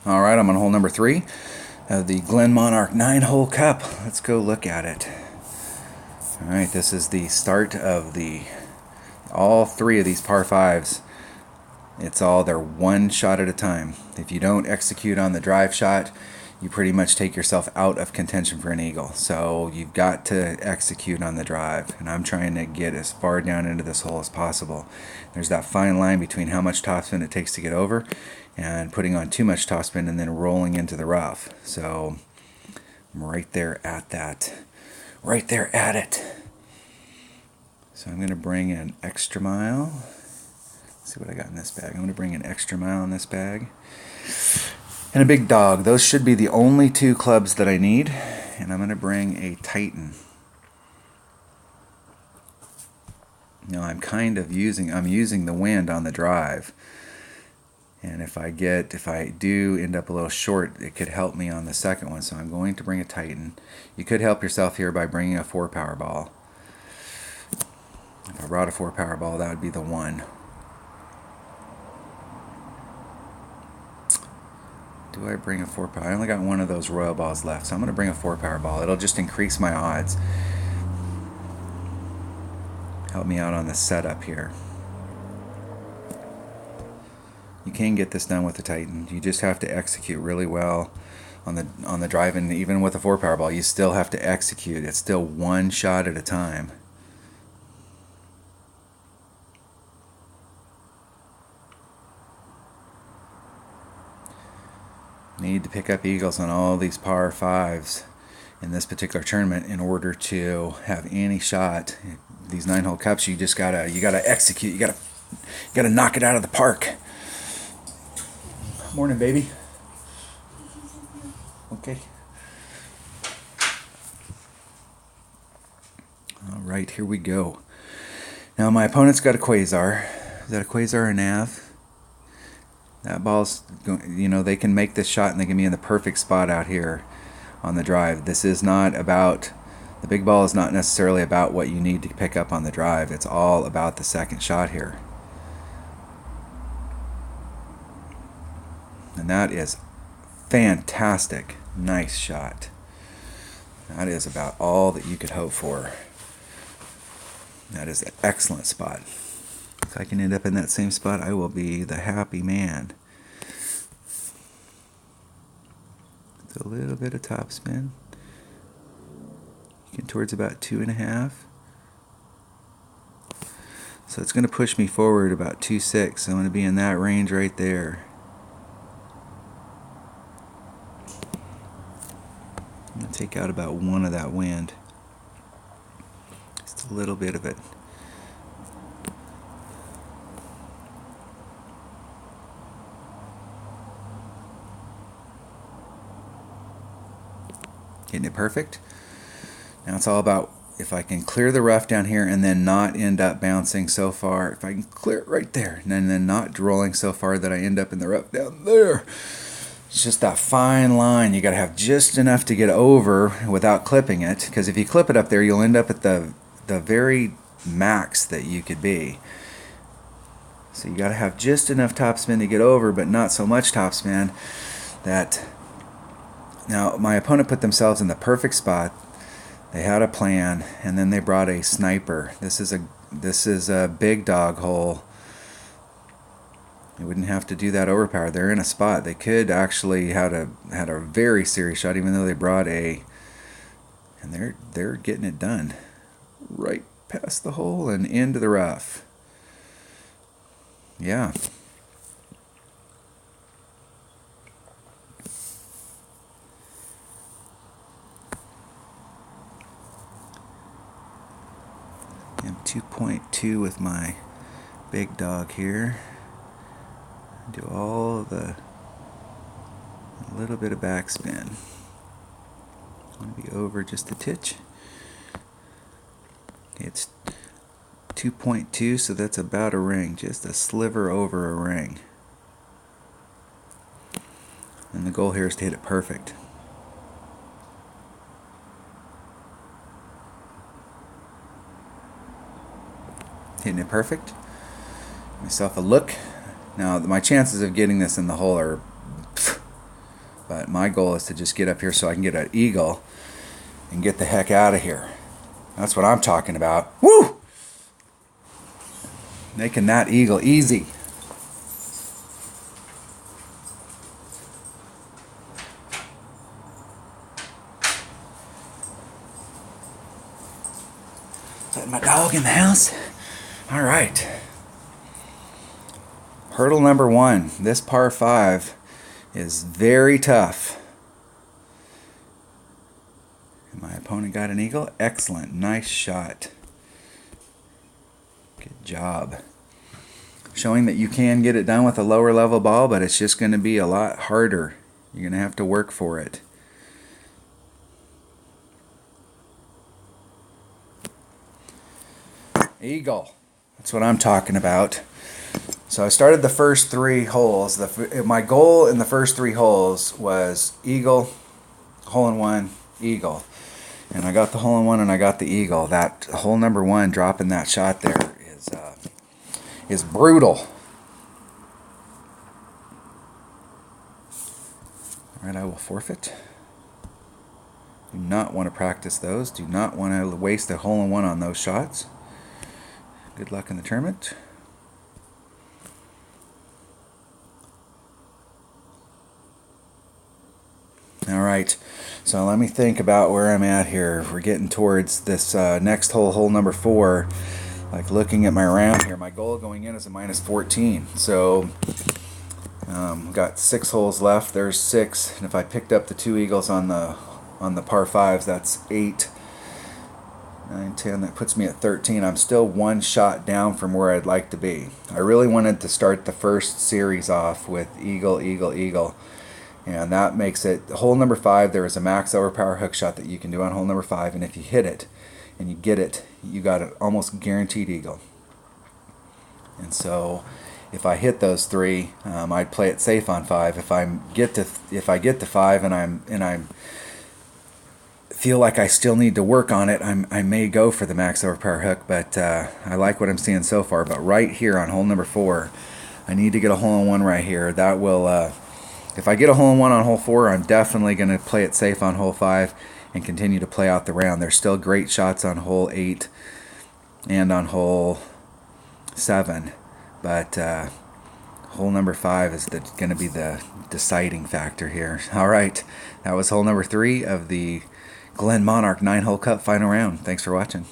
Alright, I'm on hole number 3 of the Glenmonarch 9-hole cup. Let's go look at it. Alright, this is the start of all 3 of these par 5s. They're one shot at a time. If you don't execute on the drive shot, you pretty much take yourself out of contention for an eagle. So you've got to execute on the drive. And I'm trying to get as far down into this hole as possible. There's that fine line between how much topspin it takes to get over and putting on too much topspin and then rolling into the rough. So I'm right there at that. Right there at it. So I'm going to bring an extra mile. Let's see what I got in this bag. I'm going to bring an extra mile in this bag. And a big dog. Those should be the only 2 clubs that I need. And I'm going to bring a Titan. Now I'm using the wind on the drive. And if I do end up a little short, it could help me on the second one. So I'm going to bring a Titan. You could help yourself here by bringing a 4-power ball. If I brought a 4-power ball, that would be the one. Do I bring a 4-power? I only got one of those royal balls left, so I'm going to bring a 4-power ball. It'll just increase my odds. Help me out on the setup here. You can get this done with the Titan. You just have to execute really well on the drive, and even with a 4-power ball, you still have to execute. It's still one shot at a time. Need to pick up eagles on all these par 5s in this particular tournament in order to have any shot. These 9-hole cups, you gotta execute. You gotta knock it out of the park. Morning, baby. Okay. All right, here we go. Now my opponent's got a quasar. Is that a quasar or nav? That ball's, they can make this shot and they can be in the perfect spot out here on the drive. This is not about, the big ball is not necessarily about what you need to pick up on the drive. It's all about the second shot here. And that is fantastic. Nice shot. That is about all that you could hope for. That is an excellent spot. If I can end up in that same spot, I will be the happy man. It's a little bit of topspin. Get towards about 2.5. So it's going to push me forward about 2.6. I'm going to be in that range right there. I'm going to take out about 1 of that wind. Just a little bit of it. Getting it perfect. Now it's all about if I can clear the rough down here and then not end up bouncing so far. If I can clear it right there and then not rolling so far that I end up in the rough down there. It's just that fine line. You got to have just enough to get over without clipping it, because if you clip it up there, you'll end up at the very max that you could be. So you got to have just enough topspin to get over, but not so much topspin that. Now my opponent put themselves in the perfect spot. They had a plan, and then they brought a sniper. This is a big dog hole. They wouldn't have to do that overpower. They're in a spot. They could actually had a very serious shot, even though they brought and they're getting it done right past the hole and into the rough. Yeah. I'm 2.2 with my big dog here. Do all a little bit of backspin. I want to be over just a titch. It's 2.2, so that's about a ring, just a sliver over a ring. And the goal here is to hit it perfect. Hitting it perfect. Give myself a look. Now my chances of getting this in the hole are But my goal is to just get up here so I can get an eagle and get the heck out of here. That's what I'm talking about. Woo! Making that eagle easy. Letting my dog in the house. All right. Hurdle number 1. This par 5 is very tough. My opponent got an eagle. Excellent. Nice shot. Good job. Showing that you can get it done with a lower level ball, but it's just going to be a lot harder. You're going to have to work for it. Eagle. That's what I'm talking about. So I started the first 3 holes. My goal in the first 3 holes was eagle, hole-in-one, eagle. And I got the hole-in-one and I got the eagle. That hole number 1, dropping that shot there is brutal. All right, I will forfeit. Do not want to practice those. Do not want to waste a hole-in-one on those shots. Good luck in the tournament. All right, so let me think about where I'm at here. We're getting towards this next hole, hole number 4. Like looking at my round here, my goal going in is a -14. So got 6 holes left. There's 6, and if I picked up the 2 eagles on the par 5s, that's 8, 9, 10. That puts me at 13. I'm still 1 shot down from where I'd like to be. I really wanted to start the first series off with eagle, eagle, eagle. And that makes it, hole number 5, there is a max overpower hook shot that you can do on hole number 5, and if you hit it and you get it, you got an almost guaranteed eagle. And so if I hit those 3, I'd play it safe on 5. If I get to 5 and I'm feel like I still need to work on it, I may go for the max overpower hook, but I like what I'm seeing so far. But right here on hole number 4, I need to get a hole-in-one right here. That will if I get a hole-in-one on hole 4, I'm definitely going to play it safe on hole 5 and continue to play out the round. There's still great shots on hole 8 and on hole 7, but hole number 5 is going to be the deciding factor here. All right, that was hole number 3 of the Glenmonarch 9-hole cup final round. Thanks for watching.